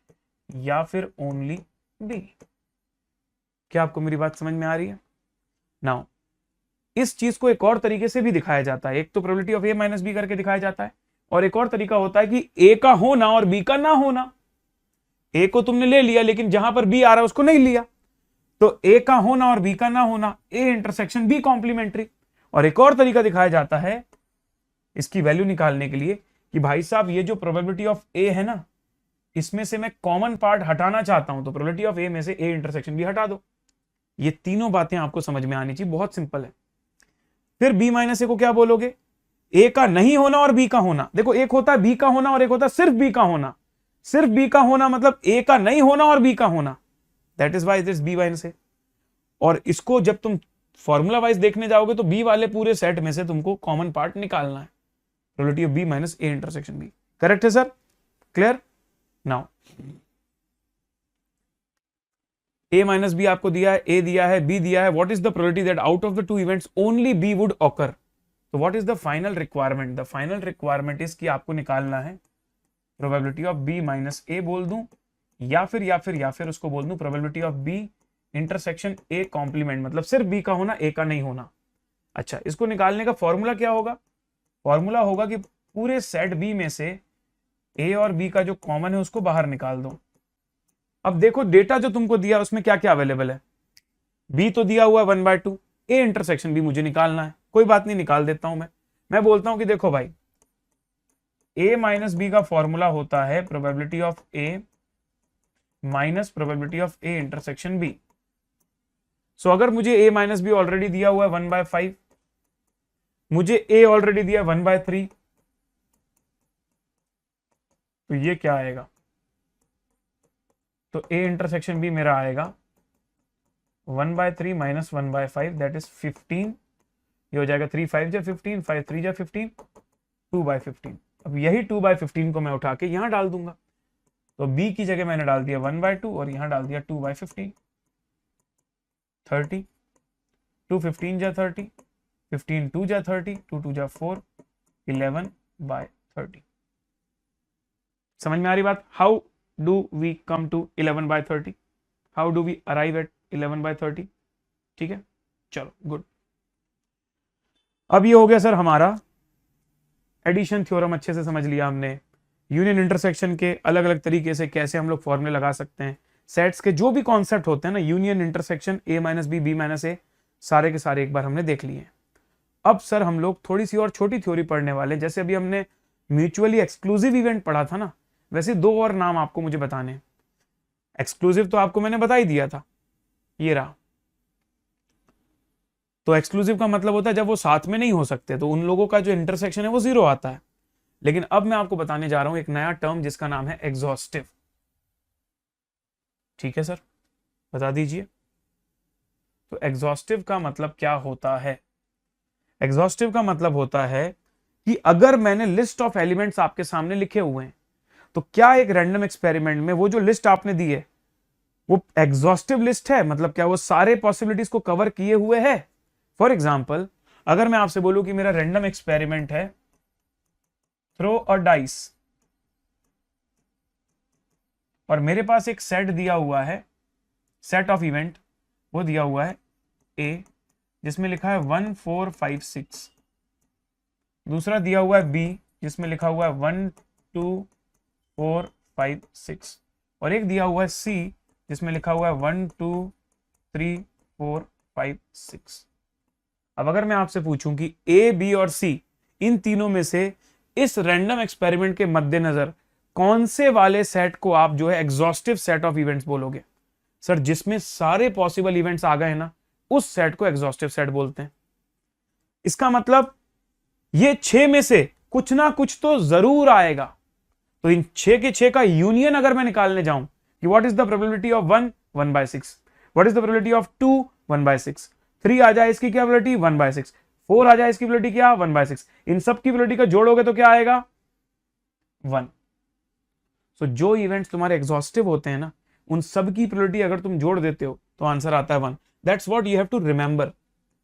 या फिर ओनली बी। क्या आपको मेरी बात समझ में आ रही है? नाउ इस चीज को एक और तरीके से भी दिखाया जाता है। एक तो probability of A minus B करके दिखाया जाता है, और एक और तरीका होता है कि ए का होना और बी का ना होना। ए को तुमने ले लिया लेकिन जहां पर बी आ रहा है उसको नहीं लिया, तो ए का होना और बी का ना होना, ए इंटरसेक्शन बी कॉम्प्लीमेंट्री। और एक और तरीका दिखाया जाता है इसकी वैल्यू निकालने के लिए कि भाई साहब ये जो प्रोबेबिलिटी ऑफ ए है ना, इसमें से मैं कॉमन पार्ट हटाना चाहता हूं तो प्रोबेबिलिटी ऑफ ए में से ए इंटरसेक्शन भी हटा दो। ये तीनों बातें आपको समझ में आनी चाहिए, बहुत सिंपल है। फिर बी माइनस ए को क्या बोलोगे? ए का नहीं होना और बी का होना। देखो एक होता है बी का होना और एक होता है सिर्फ बी का होना। सिर्फ बी का होना मतलब ए का नहीं होना और बी का होना, that is why this B minus A. और इसको जब तुम फॉर्मूला वाइज देखने जाओगे तो बी वाले पूरे सेट में से तुमको कॉमन पार्ट निकालना है, probability of B minus A intersection B. Correct है sir? Clear? Now A minus B आपको दिया है, ए दिया है, बी दिया है। What is the probability that out of the two events only B would occur? तो what is the final requirement? The final requirement is कि आपको निकालना है probability of B minus A बोल दूं या फिर उसको बोल दूं probability of B intersection A complement, मतलब सिर्फ बी का होना ए का नहीं होना। अच्छा, इसको निकालने का फॉर्मूला क्या होगा? फॉर्मूला होगा कि पूरे सेट बी में से ए और बी का जो कॉमन है उसको बाहर निकाल दो। अब देखो डेटा जो तुमको दिया उसमें क्या क्या अवेलेबल है। बी तो दिया हुआ है 1/2, ए इंटरसेक्शन बी मुझे निकालना है। कोई बात नहीं, निकाल देता हूं मैं बोलता हूं कि देखो भाई, ए माइनस बी का फॉर्मूला होता है probability of A minus probability of A intersection B. So अगर मुझे ए माइनस बी ऑलरेडी दिया हुआ है 1/5, मुझे ए ऑलरेडी दिया 1/3, तो ये क्या आएगा? तो ए इंटरसेक्शन बी मेरा आएगा 1/3 माइनस 1/5 दैट इज 15। ये हो जाएगा 3 5 जा 15, 5 3 जा 15, 2/15। अब यही 2/15 को मैं उठा के यहां डाल दूंगा, तो b की जगह मैंने डाल दिया 1/2 और यहां डाल दिया 2/15, 30, 2 15 जा 30, 15 2 जा 30, 2 2 जा 4, 11/30। समझ में आ रही बात? How do we come to 11/30? How do we arrive at 11/30? ठीक है, चलो गुड। अब ये हो गया सर हमारा एडिशन थ्योरम, अच्छे से समझ लिया हमने। यूनियन इंटरसेक्शन के अलग अलग तरीके से कैसे हम लोग फॉर्मूले लगा सकते हैं। सेट्स के जो भी कॉन्सेप्ट होते हैं ना, union intersection A minus B, B minus A, सारे के सारे एक बार हमने देख लिए। अब सर हम लोग थोड़ी सी और छोटी थ्योरी पढ़ने वाले। जैसे अभी हमने म्यूचुअली एक्सक्लूसिव इवेंट पढ़ा था ना, वैसे दो और नाम आपको मुझे बताने। एक्सक्लूसिव तो आपको मैंने बता ही दिया था, ये रहा। तो एक्सक्लूसिव का मतलब होता है जब वो साथ में नहीं हो सकते, तो उन लोगों का जो इंटरसेक्शन है वो 0 आता है। लेकिन अब मैं आपको बताने जा रहा हूं एक नया टर्म जिसका नाम है एग्जॉस्टिव। ठीक है सर, बता दीजिए। तो एग्जॉस्टिव का मतलब क्या होता है? एग्जॉस्टिव का मतलब होता है कि अगर मैंने लिस्ट ऑफ एलिमेंट्स आपके सामने लिखे हुए हैं, तो क्या एक रैंडम एक्सपेरिमेंट में वो जो लिस्ट आपने दी है वो एग्जॉस्टिव लिस्ट है? मतलब क्या वो सारे पॉसिबिलिटीज को कवर किए हुए है? फॉर एग्जाम्पल, अगर मैं आपसे बोलूं कि मेरा रैंडम एक्सपेरिमेंट है थ्रो अ डाइस, और मेरे पास एक सेट दिया हुआ है, सेट ऑफ इवेंट वो दिया हुआ है ए, जिसमें लिखा है 1 4 5 6। दूसरा दिया हुआ है बी, जिसमें लिखा हुआ है 1 2 4 5 6। और एक दिया हुआ है सी, जिसमें लिखा हुआ है 1 2 3 4 5 6। अब अगर मैं आपसे पूछूं कि ए, बी और सी इन तीनों में से इस रैंडम एक्सपेरिमेंट के मद्देनजर कौन से वाले सेट को आप जो है एग्जॉस्टिव सेट ऑफ इवेंट्स बोलोगे? सर जिसमें सारे पॉसिबल इवेंट्स आ गए ना, उस सेट को एग्जॉस्टिव सेट बोलते हैं। इसका मतलब ये 6 में से कुछ ना कुछ तो जरूर आएगा। तो इन 6 के 6 का यूनियन अगर मैं निकालने जाऊं कि what is the probability of 1 1/6, what is the probability of 2 1/6, 3 आ जाए इसकी क्या प्रोबेबिलिटी 1/6, 4 आ जाए इसकी प्रोबेबिलिटी क्या 1/6, इन सब की प्रोबेबिलिटी का जोड़ोगे तो क्या आएगा 1। सो जो इवेंट्स तुम्हारे एग्जॉस्टिव होते हैं ना, उन सब की प्रोबेबिलिटी अगर तुम जोड़ देते हो तो आंसर आता है 1। That's what you have to remember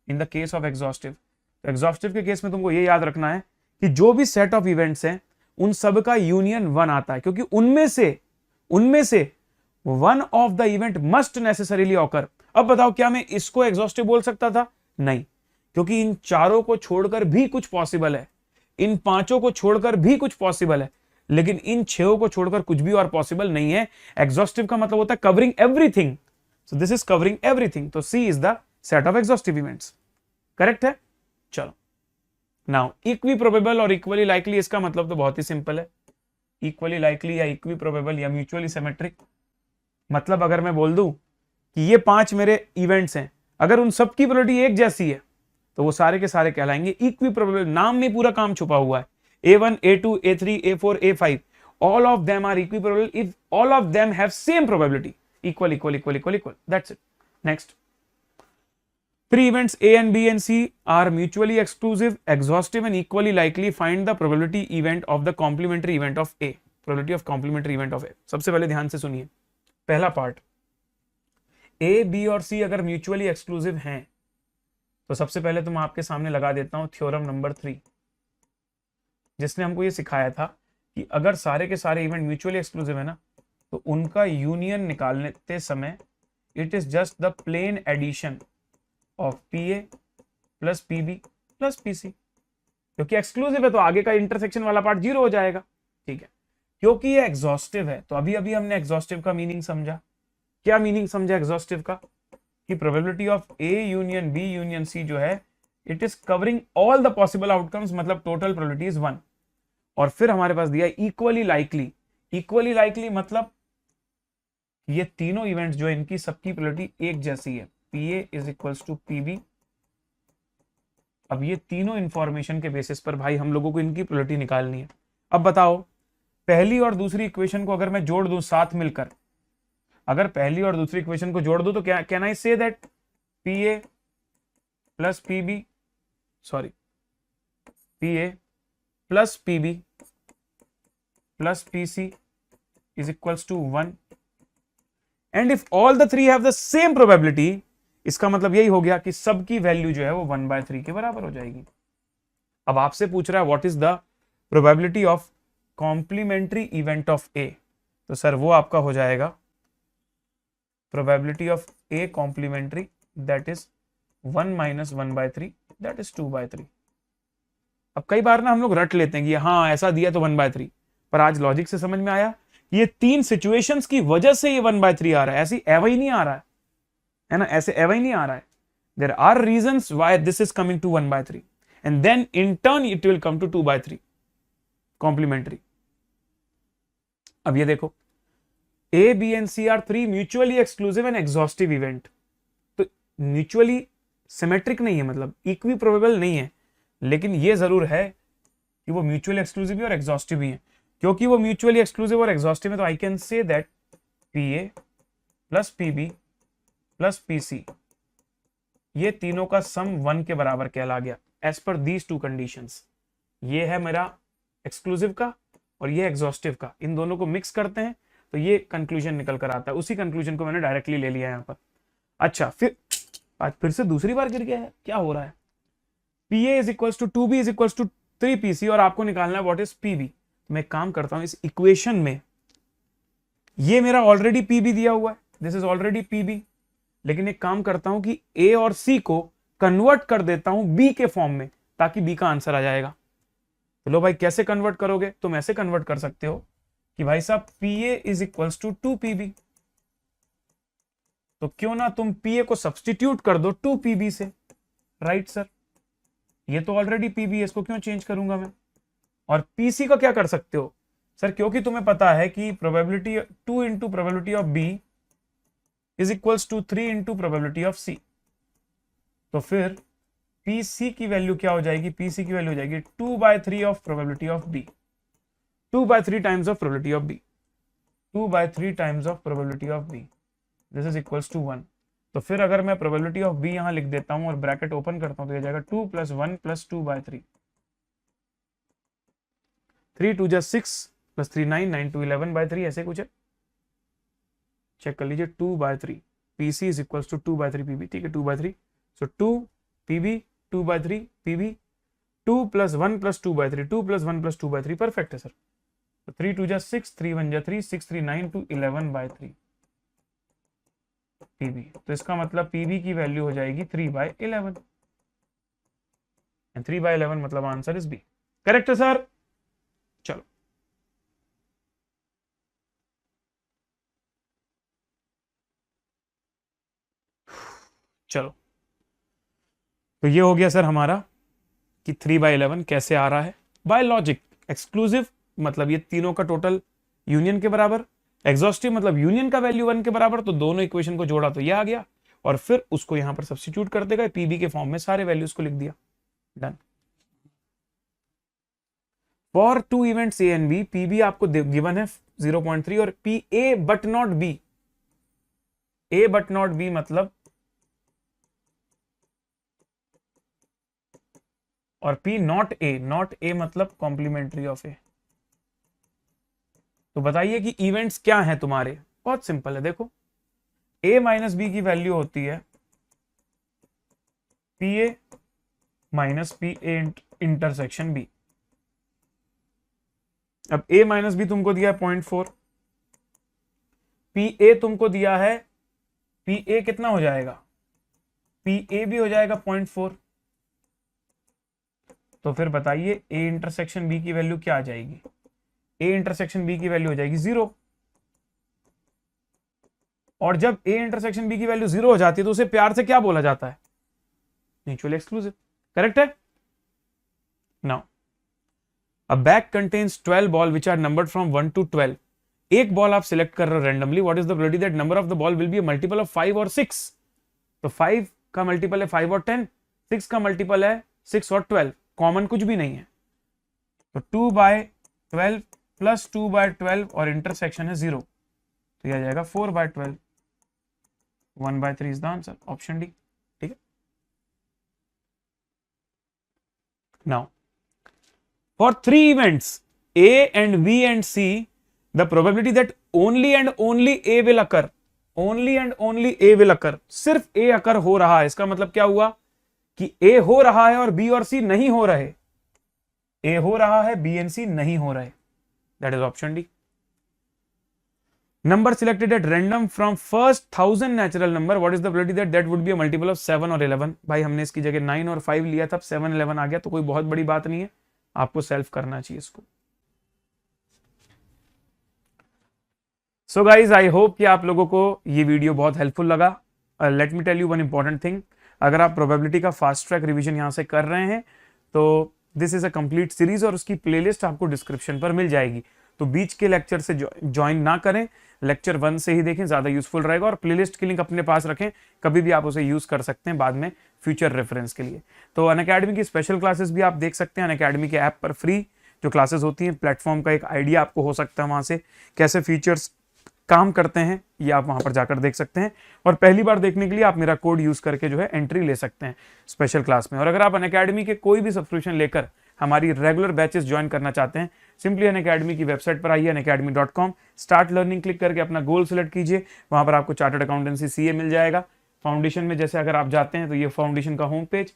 in the case of exhaustive. तो एग्जॉस्टिव के केस में तुमको ये याद रखना है कि जो भी सेट ऑफ इवेंट्स हैं उन सब का यूनियन वन आता है, क्योंकि उनमें से one of the event must necessarily occur. अब बताओ क्या मैं इसको एग्जॉस्टिव बोल सकता था? नहीं, क्योंकि इन चारों को छोड़कर भी कुछ पॉसिबल है, इन पांचों को छोड़कर भी कुछ पॉसिबल है, लेकिन इन छह को छोड़कर कुछ भी और पॉसिबल नहीं है। एग्जॉस्टिव का मतलब होता है covering everything, so this is covering everything. तो C is the set of exhaustive events. Correct है? चलो, नाउ इक्वी प्रोबेबल और इक्वली लाइकली, इसका मतलब तो बहुत ही सिंपल है। इक्वली लाइकली या इक्वी प्रोबेबल या म्यूचुअली सिमेट्रिक, मतलब अगर मैं बोल दूं कि ये पांच मेरे इवेंट्स हैं, अगर उन सब की प्रोबेबिलिटी एक जैसी है तो वो सारे के सारे कहलाएंगे इक्वी प्रोबेबल। नाम में पूरा काम छुपा हुआ है। A1, A2, A3, A4, A5, all of them are equiprobable if all of them have same probability. Equal, equal, equal, equal, equal. That's it. Next. Three events A and B and C are mutually exclusive, exhaustive and equally likely. Find the probability event of the complementary event of A. Probability of complementary event of A. सबसे पहले ध्यान से सुनिए पहला part. A, B और C अगर mutually exclusive हैं तो सबसे पहले तो मैं आपके सामने लगा देता हूं थ्योरम नंबर 3, जिसने हमको ये सिखाया था कि अगर सारे के सारे इवेंट म्यूचुअली एक्सक्लूसिव है ना, तो उनका यूनियन निकालते समय it is just the plain addition of PA plus PB plus PC। क्योंकि एक्सक्लूसिव है तो आगे का इंटरसेक्शन वाला पार्ट जीरो हो जाएगा। ठीक है, क्योंकि ये एग्जॉस्टिव है तो अभी अभी हमने एग्जॉस्टिव का मीनिंग समझा। क्या मीनिंग समझा एग्जॉस्टिव का? कि probability of A union B union C जो है it is covering all the possible outcomes, मतलब टोटल प्रोबेबिलिटी इज 1। और फिर हमारे पास दिया इक्वली लाइकली। इक्वली लाइकली मतलब ये तीनों इवेंट्स जो इनकी सबकी प्रोबेबिलिटी एक जैसी है, PA is equals to PB। अब ये तीनों इंफॉर्मेशन के बेसिस पर भाई हम लोगों को इनकी प्रोबेबिलिटी निकालनी है। अब बताओ, पहली और दूसरी इक्वेशन को अगर मैं जोड़ दूं साथ मिलकर, अगर पहली और दूसरी इक्वेशन को जोड़ दूं तो क्या can I say that PA plus PB, sorry PA plus PB plus PC is equals to 1 and if all the three have the same probability, इसका मतलब यही हो गया कि सबकी वैल्यू जो है वो 1/3 के बराबर हो जाएगी। अब आपसे पूछ रहा है what is the probability of complementary event of A, तो सर वो आपका हो जाएगा probability of A complementary that is 1 - 1/3 that is 2/3। अब कई बार ना हम लोग रट लेते हैं कि हाँ ऐसा दिया तो 1/3, पर आज लॉजिक से समझ में आया ये तीन सिचुएशंस की वजह से ये 1/3 आ रहा है, ऐसी एवं ही नहीं आ रहा है ना, ऐसे एवं ही नहीं आ रहा है। There are reasons why this is coming to 1/3 and then in turn it will come to 2/3 complementary. अब ये देखो A, B and C are three mutually exclusive and exhaustive event। तो म्यूचुअली सिमेट्रिक नहीं है, मतलब इक्वी प्रोबेबल नहीं है, लेकिन ये जरूर है कि वो म्यूचुअली एक्सक्लूसिव भी और एग्जॉस्टिव भी है। क्योंकि वो म्यूचुअली एक्सक्लूसिव और एग्जॉस्टिव है तो I can say that PA plus PB plus PC ये तीनों का सम 1 के बराबर कहला गया as per these two conditions. ये है मेरा एक्सक्लूसिव का और ये एग्जॉस्टिव का, इन दोनों को मिक्स करते हैं तो ये कंक्लूजन निकल कर आता है। उसी कंक्लूजन को मैंने डायरेक्टली ले लिया यहाँ पर। अच्छा, फिर आज फिर से दूसरी बार गिर गया है, क्या हो रहा है? PA is equals to 2B is equals to 3PC और आपको निकालना है व्हाट इज PB। मैं एक काम करता हूं, इस इक्वेशन में ये मेरा ऑलरेडी PB दिया हुआ है, दिस इज ऑलरेडी PB, लेकिन एक काम करता हूं कि A और C को कन्वर्ट कर देता हूं B के फॉर्म में ताकि B का आंसर आ जाएगा। तो लो भाई कैसे कन्वर्ट करोगे? तुम ऐसे कन्वर्ट कर सकते हो कि भाई साहब PA is equals to 2PB, तो क्यों ना तुम PA को सब्सटीट्यूट कर दो 2PB से, राइट सर? ये तो ऑलरेडी PB है, इसको क्यों चेंज करूंगा मैं? और PC का क्या कर सकते हो सर? क्योंकि तुम्हें पता है कि probability 2 into probability of B is equals to 3 into probability of C, तो फिर PC की वैल्यू क्या हो जाएगी? PC की वैल्यू हो जाएगी 2/3 of probability of B, 2/3 times of probability of B, 2/3 times of probability of B, this is equals to 1। तो फिर अगर मैं प्रोबेबिलिटी ऑफ B यहां लिख देता हूं और ब्रैकेट ओपन करता हूं तो ये जाएगा 2 + 1 + 2/3, 3 2 6 + 3 9 9 2 11/3 ऐसे कुछ है, चेक कर लीजिए। 2/3 PC is equals to 2/3 PB, ठीक है 2/3, सो 2 PB 2/3 पीबी 2 + 1 + 2/3 2 + 1 + 2/3 परफेक्ट है सर। तो 3 2 जा 6 3 1 जा 3 6 3 9 to 11/3 पीबी। तो इसका मतलब पीबी की वैल्यू हो जाएगी 3/11 एंड 3/11 मतलब आंसर इज बी। करेक्ट है सर। चलो चलो, तो ये हो गया सर हमारा कि 3/11 कैसे आ रहा है। बाय लॉजिक एक्सक्लूसिव मतलब ये तीनों का टोटल यूनियन के बराबर, एग्जॉस्टिव मतलब यूनियन का वैल्यू 1 के बराबर, तो दोनों इक्वेशन को जोड़ा तो ये आ गया और फिर उसको यहां पर सब्स्टिट्यूट करते गए पीबी के फॉर्म में सारे वैल्यूज को लिख दिया। Done. For 2 events A and B PB आपको गिवन है 0.3 और P A but not B, A but not B मतलब और पी नॉट ए मतलब कॉम्प्लीमेंट्री ऑफ ए। तो बताइए कि इवेंट्स क्या हैं तुम्हारे। बहुत सिंपल है, देखो a माइनस बी की वैल्यू होती है P A minus P A intersection B. अब a माइनस बी तुमको दिया है 0.4, पी ए तुमको दिया है, पी ए कितना हो जाएगा, पी ए भी हो जाएगा 0.4। तो फिर बताइए a इंटरसेक्शन बी की वैल्यू क्या आ जाएगी, a इंटरसेक्शन बी की वैल्यू हो जाएगी 0। और जब a इंटरसेक्शन बी की वैल्यू 0 हो जाती है तो उसे प्यार से क्या बोला जाता है, म्यूचुअली एक्सक्लूसिव। करेक्ट है। Now a bag contains 12 ball which are numbered from 1 to 12। एक बॉल आप सिलेक्ट कर रहे हो randomly, what is the probability that number of the ball will be a multiple of 5 और 6। तो 5 का मल्टीपल है 5 और 10, 6 का मल्टीपल है 6 और 12, कॉमन कुछ भी नहीं है। तो 2/12 प्लस 2/12 और इंटरसेक्शन है 0, तो यह आ जाएगा 4/12, 1/3 is the answer, option D. ठीक है। Now for 3 events A and B and C, the probability that only and only A will occur, only and only A will occur, सिर्फ A अकर हो रहा है। इसका मतलब क्या हुआ कि A हो रहा है और B और C नहीं हो रहे। A हो रहा है, B and C नहीं हो रहे, that is option D। Number selected at random from first 1000 natural number, what is the probability that that would be a multiple of 7 और 11। भाई हमने इसकी जगह 9 और 5 लिया था, 7 11 आ गया, तो कोई बहुत बड़ी बात नहीं है, आपको सेल्फ करना चाहिए इसको। सो गाइज आई होप कि आप लोगों को ये वीडियो बहुत हेल्पफुल लगा। Let me tell you one important thing, अगर आप प्रोबेबिलिटी का फास्ट ट्रैक रिवीजन यहां से कर रहे हैं तो this is a complete series और उसकी प्लेलिस्ट आपको डिस्क्रिप्शन पर मिल जाएगी। तो बीच के लेक्चर से ज्वाइन ना करें, लेक्चर 1 से ही देखें, ज्यादा यूजफुल रहेगा। और प्लेलिस्ट की लिंक अपने पास रखें, कभी भी आप उसे यूज कर सकते हैं बाद में फ्यूचर रेफरेंस के लिए। तो अनअकैडमी की स्पेशल क्लासेस भी आप देख सकते हैं अनअकैडमी के ऐप पर, फ्री जो क्लासेस होती हैं। प्लेटफॉर्म का एक आइडिया आपको हो सकता है वहां से, कैसे फीचर्स काम करते हैं ये आप वहां पर जाकर देख सकते हैं। और पहली बार देखने के लिए आप मेरा कोड यूज करके जो है एंट्री ले सकते हैं स्पेशल क्लास में। और अगर आप अनअकैडमी के कोई भी सब्सक्रिप्शन लेकर हमारी रेगुलर बैचेस ज्वाइन करना चाहते हैं, सिंपली अनअकैडमी की वेबसाइट पर आइए unacademy.com, स्टार्ट लर्निंग क्लिक करके अपना गोल सेलेक्ट कीजिए, वहां पर आपको चार्टर्ड अकाउंटेंसी सीए मिल जाएगा। फाउंडेशन में जैसे अगर आप जाते हैं तो ये फाउंडेशन का home page,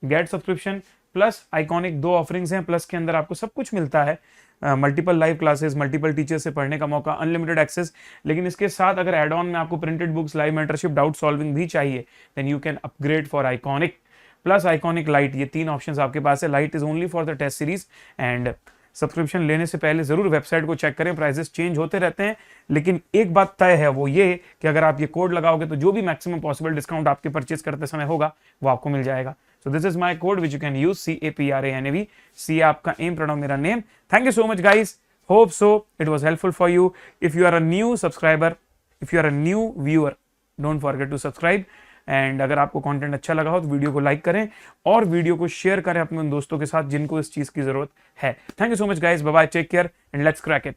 get subscription plus iconic 2 offerings हैं, प्लस के अंदर आपको सब कुछ मिलता है, multiple live classes, multiple teacher से पढ़ने का मौका, अनलिमिटेड एक्सेस। लेकिन इसके साथ अगर एड ऑन में आपको printed books, live mentorship, doubt solving भी चाहिए, then you can upgrade for iconic plus iconic lite. ये 3 ऑप्शंस आपके पास है। Lite is only for the test series and subscription लेने से पहले जरूर वेबसाइट को चेक करें, प्राइसेस चेंज होते रहते हैं। लेकिन एक बात तय है, वो ये कि अगर आप ये कोड लगाओगे तो जो भी मैक्सिमम पॉसिबल डिस्काउंट आपके परचेज करते समय होगा वो आपको मिल जाएगा। So this is my code which you can use, CAPRANAV। C आपका एम, प्रणव मेरा name. Thank you so much guys, hope so it was helpful for you. If you are a new subscriber, if you are a new viewer, don't forget to subscribe. And अगर आपको content अच्छा लगा हो तो video को like करें और video को शेयर करें अपने उन दोस्तों के साथ जिनको इस चीज की जरूरत है। Thank you so much guys, bye bye, take care and let's crack it.